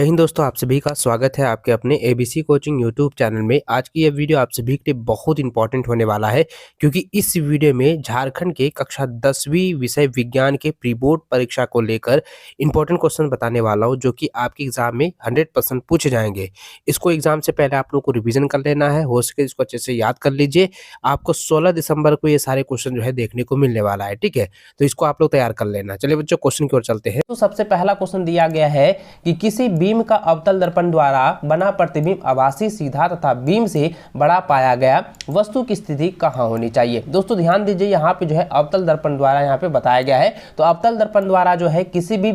जय हिंद दोस्तों, आप सभी का स्वागत है आपके अपने एबीसी कोचिंग यूट्यूब चैनल में। आज की यह वीडियो आप सभी के लिए बहुत इंपॉर्टेंट होने वाला है, क्योंकि इस वीडियो में झारखंड के कक्षा 10वीं विषय विज्ञान के प्री बोर्ड परीक्षा को लेकर इंपॉर्टेंट क्वेश्चन बताने वाला हूं, जो कि आपके एग्जाम में 100% पूछे जाएंगे। इसको एग्जाम से पहले आप लोगों को रिविजन कर लेना है, हो सके इसको अच्छे से याद कर लीजिए। आपको 16 दिसंबर को ये सारे क्वेश्चन जो है देखने को मिलने वाला है, ठीक है। तो इसको आप लोग तैयार कर लेना। चलिए बच्चों, क्वेश्चन की ओर चलते हैं। तो सबसे पहला क्वेश्चन दिया गया है कि किसी बीम का अवतल दर्पण द्वारा बना प्रतिबिंब आभासी, सीधा तथा बीम से बड़ा पाया गया वस्तु की स्थिति कहाँ होनी चाहिए। दोस्तों ध्यान दीजिए, यहाँ पे जो है अवतल दर्पण द्वारा यहाँ पे बताया गया है। तो अवतल दर्पण द्वारा जो है किसी भी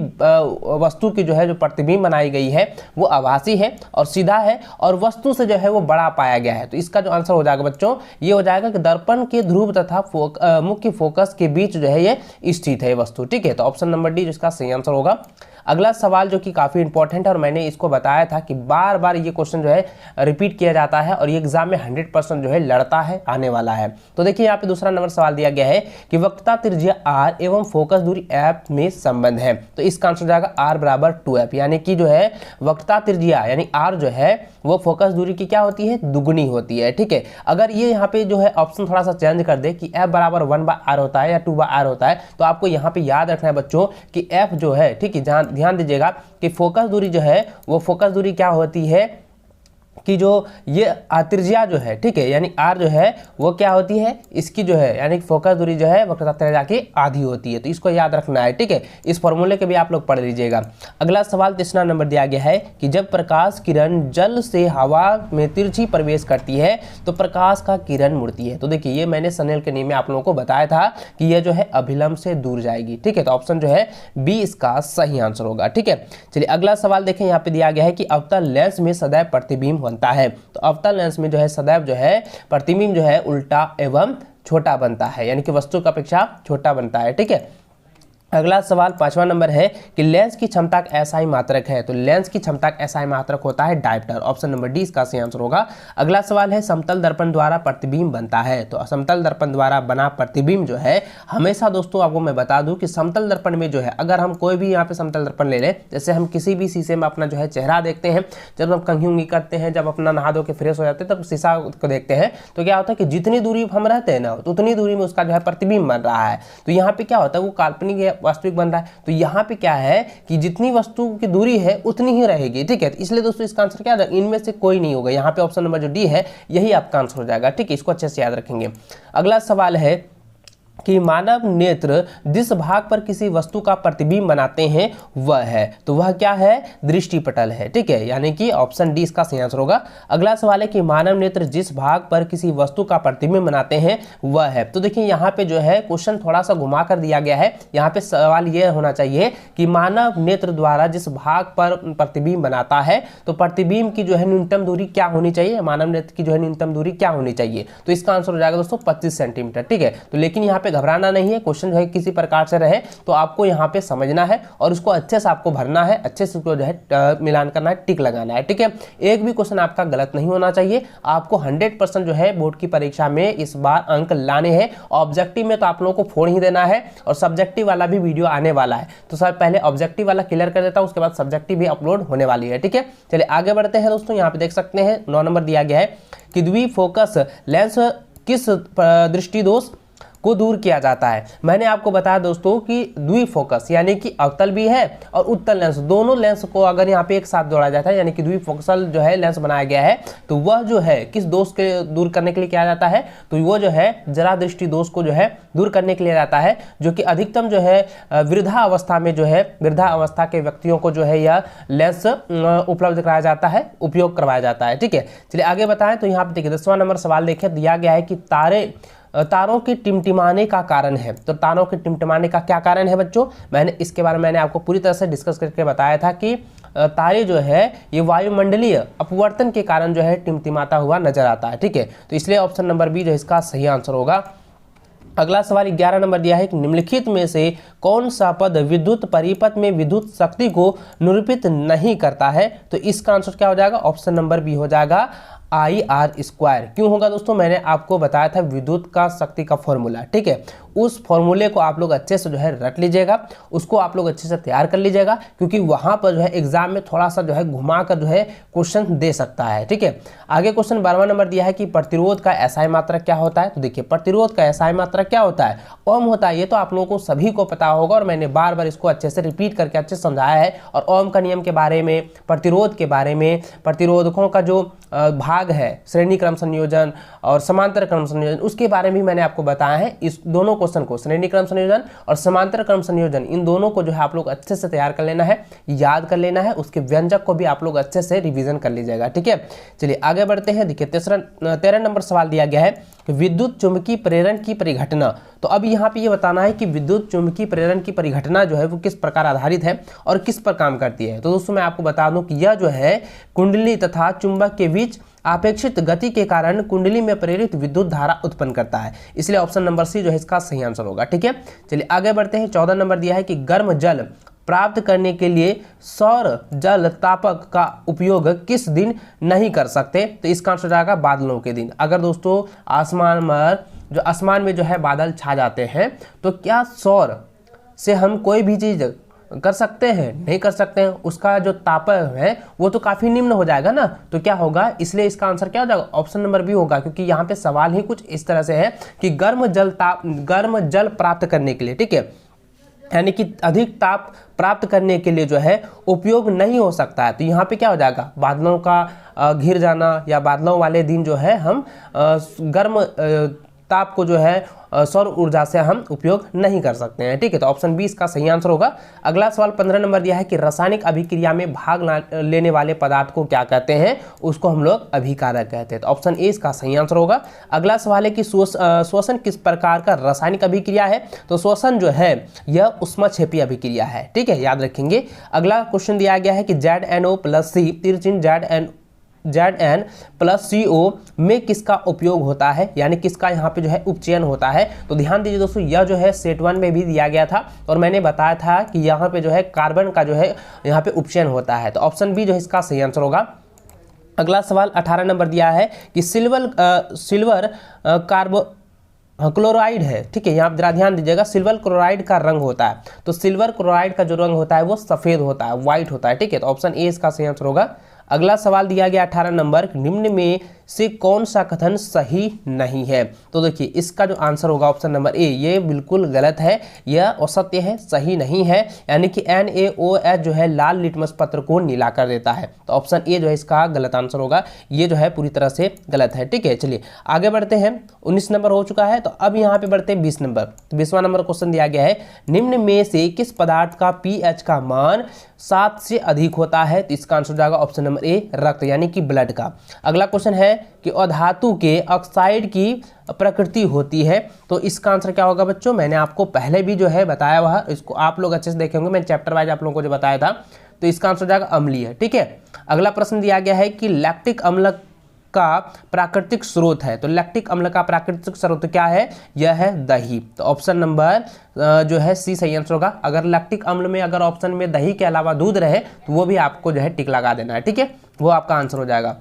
वस्तु की जो है जो प्रतिबिंब बनाई गई है वो आभासी है और सीधा है और वस्तु से जो है वो बड़ा पाया गया है। तो इसका जो आंसर हो जाएगा बच्चों, ये हो जाएगा कि दर्पण के ध्रुव तथा मुख्य फोकस के बीच जो है ये स्थित है वस्तु, ठीक है। तो ऑप्शन नंबर डी जिसका सही आंसर होगा। अगला सवाल जो कि काफ़ी इंपॉर्टेंट है और मैंने इसको बताया था कि बार बार ये क्वेश्चन जो है रिपीट किया जाता है और ये एग्जाम में 100% जो है लड़ता है, आने वाला है। तो देखिए यहाँ पे दूसरा नंबर सवाल दिया गया है कि वक्रता त्रिज्या r एवं फोकस दूरी f में संबंध है। तो इसका आंसर हो जाएगा r बराबर 2f, यानी कि जो है वक्रता त्रिज्या यानी r जो है वो फोकस दूरी की क्या होती है, दुगुनी होती है, ठीक है। अगर ये यहाँ पे जो है ऑप्शन थोड़ा सा चेंज कर दे कि f बराबर 1/r होता है या 2/r होता है, तो आपको यहाँ पे याद रखना है बच्चों कि f जो है, ठीक है, ध्यान दीजिएगा कि फोकस दूरी जो है वो फोकस दूरी क्या होती है कि जो ये त्रिज्या जो है, ठीक है, यानी r जो है वो क्या होती है, इसकी जो है यानी फोकस दूरी जो है वक्रता त्रिज्या की आधी होती है। तो इसको याद रखना है, ठीक है। इस फॉर्मूले के भी आप लोग पढ़ लीजिएगा। अगला सवाल तीसरा नंबर दिया गया है कि जब प्रकाश किरण जल से हवा में तिरछी प्रवेश करती है तो प्रकाश का किरण मुड़ती है। तो देखिए ये मैंने स्नेल के नियम में आप लोगों को बताया था कि यह जो है अभिलंब से दूर जाएगी, ठीक है। तो ऑप्शन जो है बी इसका सही आंसर होगा, ठीक है। चलिए अगला सवाल देखें, यहाँ पे दिया गया है कि अवतल लेंस में सदैव प्रतिबिंब बनता है। तो अवतल लेंस में जो है सदैव जो है प्रतिबिंब जो है उल्टा एवं छोटा बनता है, यानी कि वस्तु की अपेक्षा छोटा बनता है, ठीक है। अगला सवाल पांचवा नंबर है कि लेंस की क्षमता का एसआई मात्रक है। तो लेंस की क्षमता का एसआई मात्रक होता है डायप्टर। ऑप्शन नंबर डी इसका सही आंसर होगा। अगला सवाल है समतल दर्पण द्वारा प्रतिबिंब बनता है। तो समतल दर्पण द्वारा बना प्रतिबिंब जो है हमेशा दोस्तों आपको मैं बता दूं कि समतल दर्पण में जो है, अगर हम कोई भी यहाँ पे समतल दर्पण ले लें, जैसे हम किसी भी शीशे में अपना जो है चेहरा देखते हैं, जब हम कंघी उंगी करते हैं, जब अपना नहा धो के फ्रेश हो जाते हैं तब शीशा को देखते हैं, तो क्या होता है कि जितनी दूरी हम रहते हैं ना तो उतनी दूरी में उसका जो है प्रतिबिंब बन रहा है। तो यहाँ पे क्या होता है, वो काल्पनिक वास्तविक बन रहा है। तो यहाँ पे क्या है कि जितनी वस्तु की दूरी है उतनी ही रहेगी, ठीक है। इसलिए दोस्तों इसका आंसर क्या है, इनमें से कोई नहीं होगा। यहाँ पे ऑप्शन नंबर जो डी है यही आपका आंसर हो जाएगा, ठीक है। इसको अच्छे से याद रखेंगे। अगला सवाल है कि मानव नेत्र जिस भाग पर किसी वस्तु का प्रतिबिंब बनाते हैं वह है। तो वह क्या है, दृष्टिपटल है, ठीक है, यानी कि ऑप्शन डी इसका सही आंसर होगा। अगला सवाल है कि मानव नेत्र जिस भाग पर किसी वस्तु का प्रतिबिंब बनाते हैं वह है। तो देखिए यहाँ पे जो है क्वेश्चन थोड़ा सा घुमा कर दिया गया है। यहाँ पे सवाल यह होना चाहिए कि मानव नेत्र द्वारा जिस भाग पर प्रतिबिंब बनाता है तो प्रतिबिंब की जो है न्यूनतम दूरी क्या होनी चाहिए, मानव नेत्र की जो है न्यूनतम दूरी क्या होनी चाहिए। तो इसका आंसर हो जाएगा दोस्तों 25 सेंटीमीटर, ठीक है। तो लेकिन यहाँ पे घबराना नहीं है, क्वेश्चन जो है किसी प्रकार से रहे तो आपको यहाँ पे समझना है और उसको अच्छे से आपको भरना है, अच्छे से उसको जो है मिलान करना है, टिक लगाना है, ठीक है। एक भी क्वेश्चन आपका गलत नहीं होना चाहिए। आपको 100% जो है बोर्ड की परीक्षा में इस बार अंक लाने हैं। ऑब्जेक्टिव में तो आप लोगों को फोड़ ही देना है और सब्जेक्टिव वाला भी वीडियो आने वाला है। तो सर पहले ऑब्जेक्टिव वाला क्लियर कर देता हूँ, उसके बाद सब्जेक्टिव भी अपलोड होने वाली है, ठीक है। चलिए आगे बढ़ते हैं दोस्तों। यहाँ पे देख सकते हैं 9 नंबर दिया गया है कि द्विफोकस लेंस किस दृष्टि दोष को दूर किया जाता है। मैंने आपको बताया दोस्तों कि द्विफोकस यानी कि अवतल भी है और उत्तल लेंस, दोनों लेंस को अगर यहाँ पे एक साथ जोड़ा जाता है यानी कि द्विफोकसल जो है लेंस बनाया गया है, तो वह जो है किस दोष के दूर करने के लिए किया जाता है, तो वो जो है जरा दृष्टि दोष को जो है दूर करने के लिए जाता है, जो कि अधिकतम जो है वृद्धा अवस्था में जो है वृद्धा अवस्था के व्यक्तियों को जो है यह लेंस उपलब्ध कराया जाता है, उपयोग करवाया जाता है, ठीक है। चलिए आगे बताएं। तो यहाँ पे देखिए 10वां नंबर सवाल देखिए, दिया गया है कि तारों के टिमटिमाने का कारण है। तो तारों के टिमटिमाने का क्या कारण है बच्चों, मैंने इसके बारे में मैंने आपको पूरी तरह से डिस्कस करके बताया था कि तारे जो है ये वायुमंडलीय अपवर्तन के कारण जो है टिमटिमाता हुआ नजर आता है, ठीक है। तो इसलिए ऑप्शन नंबर बी जो है इसका सही आंसर होगा। अगला सवाल 11 नंबर दिया है कि निम्नलिखित में से कौन सा पद विद्युत परिपथ में विद्युत शक्ति को निरूपित नहीं करता है। तो इसका आंसर क्या हो जाएगा, ऑप्शन नंबर बी हो जाएगा IR²। क्यों होगा दोस्तों, मैंने आपको बताया था विद्युत का शक्ति का फॉर्मूला, ठीक है। उस फॉर्मूले को आप लोग अच्छे से जो है रट लीजिएगा, उसको आप लोग अच्छे से तैयार कर लीजिएगा, क्योंकि वहां पर जो है एग्जाम में थोड़ा सा जो है घुमा कर जो है क्वेश्चन दे सकता है, ठीक है। आगे क्वेश्चन 12वां नंबर दिया है कि प्रतिरोध का SI मात्रक क्या होता है। तो देखिए प्रतिरोध का SI मात्रक क्या होता है, ओम होता है। ये तो आप लोगों को सभी को पता होगा और मैंने बार बार इसको अच्छे से रिपीट करके अच्छे से समझाया है। और ओम का नियम के बारे में, प्रतिरोध के बारे में, प्रतिरोधकों का जो भाग है, श्रेणी क्रम संयोजन और समांतर क्रम संयोजन, उसके बारे में भी मैंने आपको बताया है। इस दोनों क्वेश्चन को, श्रेणी क्रम संयोजन और समांतर क्रम संयोजन, इन दोनों को जो है आप लोग अच्छे से तैयार कर लेना है, याद कर लेना है। उसके व्यंजक को भी आप लोग अच्छे से रिवीजन कर लीजिएगा, ठीक है। चलिए आगे बढ़ते हैं। देखिए 13 नंबर सवाल दिया गया है कि विद्युत चुंबकीय प्रेरण की परिघटना। तो अब यहाँ पे ये बताना है कि विद्युत चुंबकीय प्रेरण की परिघटना जो है वो किस प्रकार आधारित है और किस पर काम करती है। तो दोस्तों मैं आपको बता दूं कि यह जो है कुंडली तथा चुंबक के बीच अपेक्षित गति के कारण कुंडली में प्रेरित विद्युत धारा उत्पन्न करता है। इसलिए ऑप्शन नंबर सी जो है इसका सही आंसर होगा, ठीक है। चलिए आगे बढ़ते हैं। 14 नंबर दिया है कि गर्म जल प्राप्त करने के लिए सौर जल तापक का उपयोग किस दिन नहीं कर सकते। तो इसका आंसर जाएगा बादलों के दिन। अगर दोस्तों आसमान में जो है बादल छा जाते हैं, तो क्या सौर से हम कोई भी चीज कर सकते हैं? नहीं कर सकते हैं। उसका जो तापक है वो तो काफी निम्न हो जाएगा ना। तो क्या होगा, इसलिए इसका आंसर क्या हो जाएगा, ऑप्शन नंबर बी होगा। क्योंकि यहाँ पे सवाल ही कुछ इस तरह से है कि गर्म जल प्राप्त करने के लिए, ठीक है, यानी कि अधिक ताप प्राप्त करने के लिए जो है उपयोग नहीं हो सकता है। तो यहाँ पे क्या हो जाएगा, बादलों का घिर जाना या बादलों वाले दिन जो है हम गर्म ताप को जो है सौर ऊर्जा से हम उपयोग नहीं कर सकते हैं, ठीक है। तो ऑप्शन बी इसका सही आंसर होगा। अगला सवाल 15 नंबर दिया है कि रासायनिक अभिक्रिया में भाग लेने वाले पदार्थ को क्या कहते हैं। उसको हम लोग अभिकारक कहते हैं। तो ऑप्शन ए इसका सही आंसर होगा। अगला सवाल है कि श्वसन किस प्रकार का रासायनिक अभिक्रिया है। तो श्वसन जो है यह ऊष्माक्षेपी अभिक्रिया है, ठीक है, याद रखेंगे। अगला क्वेश्चन दिया गया है कि ZnO+C तिरचिन Zn+CO में किसका उपयोग होता है, यानी किसका यहाँ पे जो है उपचयन होता है। तो ध्यान दीजिए दोस्तों, यह जो है सेट 1 में भी दिया गया था और मैंने बताया था कि यहाँ पे जो है कार्बन का जो है यहाँ पे उपचयन होता है। तो ऑप्शन बी जो है इसका सही आंसर होगा। अगला सवाल 18 नंबर दिया है कि सिल्वर क्लोराइड है, ठीक है। यहाँ जरा ध्यान दीजिएगा, सिल्वर क्लोराइड का रंग होता है। तो सिल्वर क्लोराइड का जो रंग होता है वो सफेद होता है, व्हाइट होता है, ठीक है। तो ऑप्शन ए इसका सही आंसर होगा। अगला सवाल दिया गया 18 नंबर, निम्न में से कौन सा कथन सही नहीं है। तो देखिए इसका जो आंसर होगा ऑप्शन नंबर ए, ये बिल्कुल गलत है, यह असत्य है, सही नहीं है। यानी कि NaOH जो है लाल लिटमस पत्र को नीला कर देता है। तो ऑप्शन ए जो है इसका गलत आंसर होगा, ये जो है पूरी तरह से गलत है, ठीक है। चलिए आगे बढ़ते हैं। 19 नंबर हो चुका है, तो अब यहाँ पे बढ़ते हैं 20 नंबर। तो 20वां नंबर क्वेश्चन दिया गया है, निम्न में से किस पदार्थ का pH का मान 7 से अधिक होता है। तो इसका आंसर जाएगा ऑप्शन नंबर ए, रक्त यानी कि ब्लड का। अगला क्वेश्चन है कि अधातु के ऑक्साइड की प्रकृति होती है। तो इसका आंसर क्या होगा बच्चों, मैंने आपको पहले भी जो है बताया हुआ, इसको आप लोग अच्छे से देखेंगे, मैंने चैप्टर वाइज आप लोगों को जो बताया था। तो इसका आंसर जाएगा अम्लीय, ठीक है। अगला प्रश्न दिया गया है कि लैक्टिक अम्ल का प्राकृतिक स्रोत है। तो लैक्टिक अम्ल का प्राकृतिक स्रोत क्या है, यह है दही। तो ऑप्शन नंबर जो है सी सही आंसर होगा। अगर लैक्टिक अम्ल में अगर ऑप्शन में दही के अलावा दूध रहे तो वो भी आपको जो है टिक लगा देना है, ठीक है, वो आपका आंसर हो जाएगा।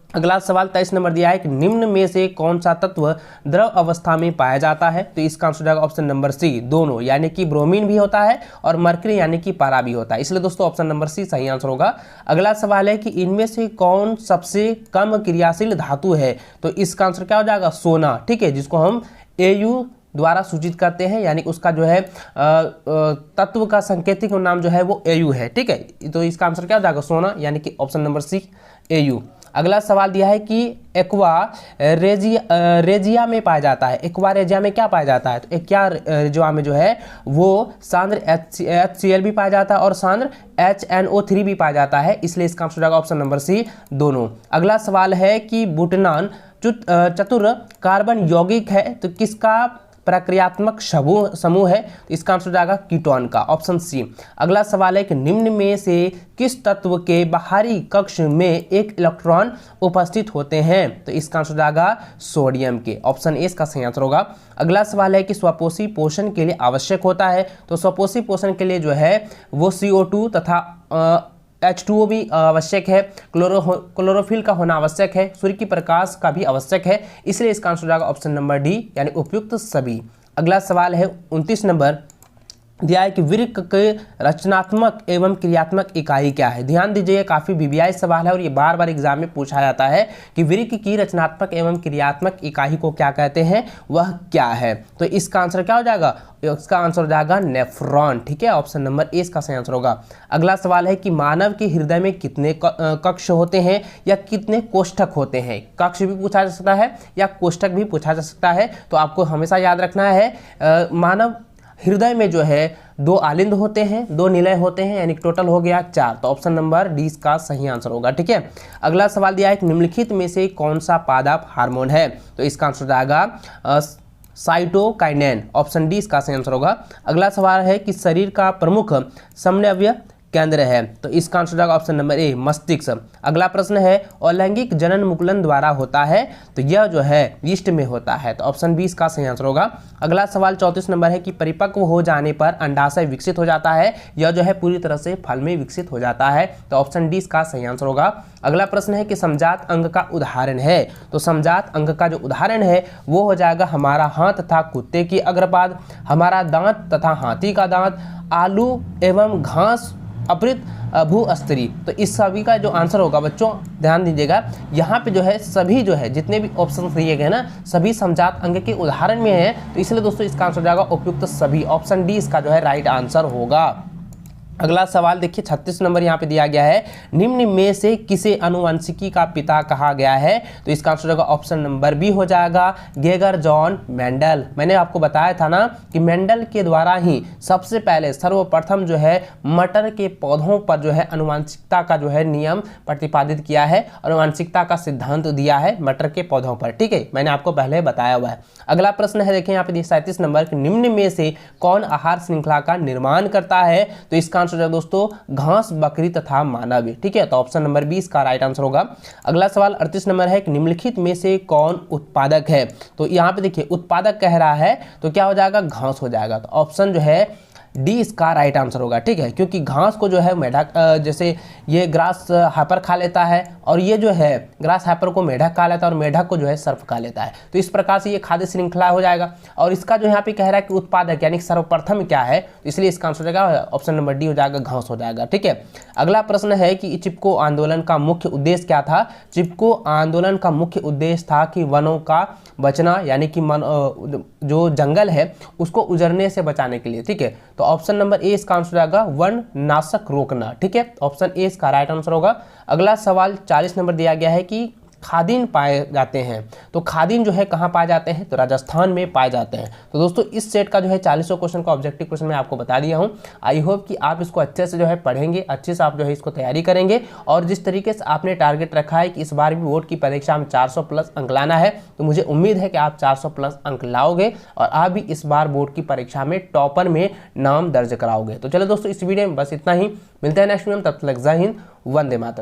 अगला सवाल 23 नंबर दिया है कि निम्न में से कौन सा तत्व द्रव अवस्था में पाया जाता है। तो इसका आंसर हो जाएगा ऑप्शन नंबर सी, दोनों, यानी कि ब्रोमीन भी होता है और मरकरी यानी कि पारा भी होता है। इसलिए दोस्तों ऑप्शन नंबर सी सही आंसर होगा। अगला सवाल है कि इनमें से कौन सबसे कम क्रियाशील धातु है। तो इसका आंसर क्या हो जाएगा, सोना, ठीक है, जिसको हम Au द्वारा सूचित करते हैं, यानी उसका जो है तत्व का सांकेतिक नाम जो है वो Au है, ठीक है। तो इसका आंसर क्या हो जाएगा, सोना, यानी कि ऑप्शन नंबर सी Au। अगला सवाल दिया है कि एक्वा रेजिया में पाया जाता है। एक्वा रेजिया में क्या पाया जाता है। तो एक्वा रेजिया में जो है वो सांद्र HCl भी पाया जाता है और सांद्र HNO3 भी पाया जाता है। इसलिए इसका आंसर हो जाएगा ऑप्शन नंबर सी, दोनों। अगला सवाल है कि बुटनान चतुर कार्बन यौगिक है, तो किसका प्रक्रियात्मक समूह है। तो इसका आंसर हो जाएगा कीटोन का, ऑप्शन सी। अगला सवाल है कि निम्न में से किस तत्व के बाहरी कक्ष में एक इलेक्ट्रॉन उपस्थित होते हैं। तो इसका आंसर हो जाएगा सोडियम के, ऑप्शन ए इसका सही आंसर होगा। अगला सवाल है कि स्वपोषी पोषण के लिए आवश्यक होता है। तो स्वपोषी पोषण के लिए जो है वो CO2 तथा H2O भी आवश्यक है, क्लोरोफिल का होना आवश्यक है, सूर्य की प्रकाश का भी आवश्यक है, इसलिए इसका आंसर हो जाएगा ऑप्शन नंबर डी यानी उपयुक्त सभी। अगला सवाल है 29 नंबर दिया है कि वृक्क के रचनात्मक एवं क्रियात्मक इकाई क्या है। ध्यान दीजिए, काफ़ी वीवीआई सवाल है और ये बार बार एग्जाम में पूछा जाता है कि वृक्क की रचनात्मक एवं क्रियात्मक इकाई को क्या कहते हैं, वह क्या है। तो इसका आंसर क्या हो जाएगा, इसका आंसर हो जाएगा नेफ्रॉन। ठीक है, ऑप्शन नंबर ए इसका सही आंसर होगा। अगला सवाल है कि मानव के हृदय में कितने कक्ष होते हैं या कितने कोष्ठक होते हैं। कक्ष भी पूछा जा सकता है या कोष्ठक भी पूछा जा सकता है, तो आपको हमेशा याद रखना है मानव हृदय में जो है 2 आलिंद होते हैं, 2 निलय होते हैं, यानी टोटल हो गया 4। तो ऑप्शन नंबर डी इसका सही आंसर होगा। ठीक है, अगला सवाल दिया है कि निम्नलिखित में से कौन सा पादप हार्मोन है। तो इसका आंसर जाएगा साइटोकाइनेन, ऑप्शन डी इसका सही आंसर होगा। अगला सवाल है कि शरीर का प्रमुख समन्वय केंद्र है। तो इसका आंसर जाएगा ऑप्शन नंबर ए मस्तिष्क। अगला प्रश्न है अलैंगिक जनन मुकुलन द्वारा होता है, तो यह जो है यीस्ट में होता है। तो ऑप्शन बी इसका सही आंसर होगा। अगला सवाल 34 नंबर है कि परिपक्व हो जाने पर अंडाशय विकसित हो जाता है, यह जो है पूरी तरह से फल में विकसित हो जाता है। तो ऑप्शन डी इसका सही आंसर होगा। अगला प्रश्न है कि समजात अंग का उदाहरण है। तो समजात अंग का जो उदाहरण है वो हो जाएगा हमारा हाथ तथा कुत्ते की अग्रपाद, हमारा दांत तथा हाथी का दांत, आलू एवं घास अपृत भूस्तरी। तो इस सभी का जो आंसर होगा बच्चों ध्यान दीजिएगा, यहाँ पे जो है सभी जो है जितने भी ऑप्शन दिए गए ना सभी समजात अंग के उदाहरण में है, तो इसलिए दोस्तों इसका आंसर हो जाएगा उपयुक्त सभी। ऑप्शन डी इसका जो है राइट आंसर होगा। अगला सवाल देखिए 36 नंबर यहाँ पे दिया गया है, निम्न में से किसे आनुवंशिकी का पिता कहा गया है। तो इसका आंसर होगा ऑप्शन नंबर बी हो जाएगा गेगर जॉन मेंडल। मैंने आपको बताया था ना कि मेंडल के द्वारा ही सबसे पहले सर्वप्रथम जो है मटर के पौधों पर जो है आनुवंशिकता का जो है नियम प्रतिपादित किया है, आनुवंशिकता का सिद्धांत दिया है मटर के पौधों पर। ठीक है, मैंने आपको पहले बताया हुआ है। अगला प्रश्न है देखिए यहाँ पे 37 नंबर, निम्न में से कौन आहार श्रृंखला का निर्माण करता है। तो इसका आंसर है दोस्तों घास, बकरी तथा मानव। ठीक है, तो ऑप्शन नंबर 20 का राइट आंसर होगा। अगला सवाल 38 नंबर है कि निम्नलिखित में से कौन उत्पादक है। तो यहाँ पे देखिए उत्पादक कह रहा है तो क्या हो जाएगा, घास हो जाएगा। तो ऑप्शन जो है डी इसका राइट आंसर होगा। ठीक है, क्योंकि घास को जो है मेढक जैसे ये ग्रास हैपर खा लेता है और ये जो है ग्रास हैपर को मेढक खा लेता है और मेढक को जो है सर्प खा लेता है। तो इस प्रकार से ये खाद्य श्रृंखला हो जाएगा। और इसका जो यहाँ पे कह रहा है कि उत्पादक यानी सर्वप्रथम क्या है, तो इसलिए इसका आंसर हो जाएगा ऑप्शन नंबर डी हो जाएगा, घास हो जाएगा। ठीक है, अगला प्रश्न है कि चिपको आंदोलन का मुख्य उद्देश्य क्या था। चिपको आंदोलन का मुख्य उद्देश्य था कि वनों का बचना, यानी कि जो जंगल है उसको उजड़ने से बचाने के लिए। ठीक है, तो ऑप्शन नंबर ए इसका आंसर आएगा वन नाशक रोकना। ठीक है, ऑप्शन ए इसका राइट आंसर होगा। अगला सवाल 40 नंबर दिया गया है कि खादीन पाए जाते हैं। तो खादीन जो है कहाँ पाए जाते हैं, तो राजस्थान में पाए जाते हैं। तो दोस्तों इस सेट का जो है 40 क्वेश्चन का ऑब्जेक्टिव क्वेश्चन मैं आपको बता दिया हूँ। आई होप कि आप इसको अच्छे से जो है पढ़ेंगे, अच्छे से आप जो है इसको तैयारी करेंगे। और जिस तरीके से आपने टारगेट रखा है कि इस बार भी बोर्ड की परीक्षा में 400 प्लस अंक लाना है, तो मुझे उम्मीद है कि आप 400 प्लस अंक लाओगे और आप भी इस बार बोर्ड की परीक्षा में टॉपर में नाम दर्ज कराओगे। तो चलो दोस्तों इस वीडियो में बस इतना ही, मिलते हैं नेक्स्ट वीडियो में, तब तक जय हिंद, वंदे मातरम।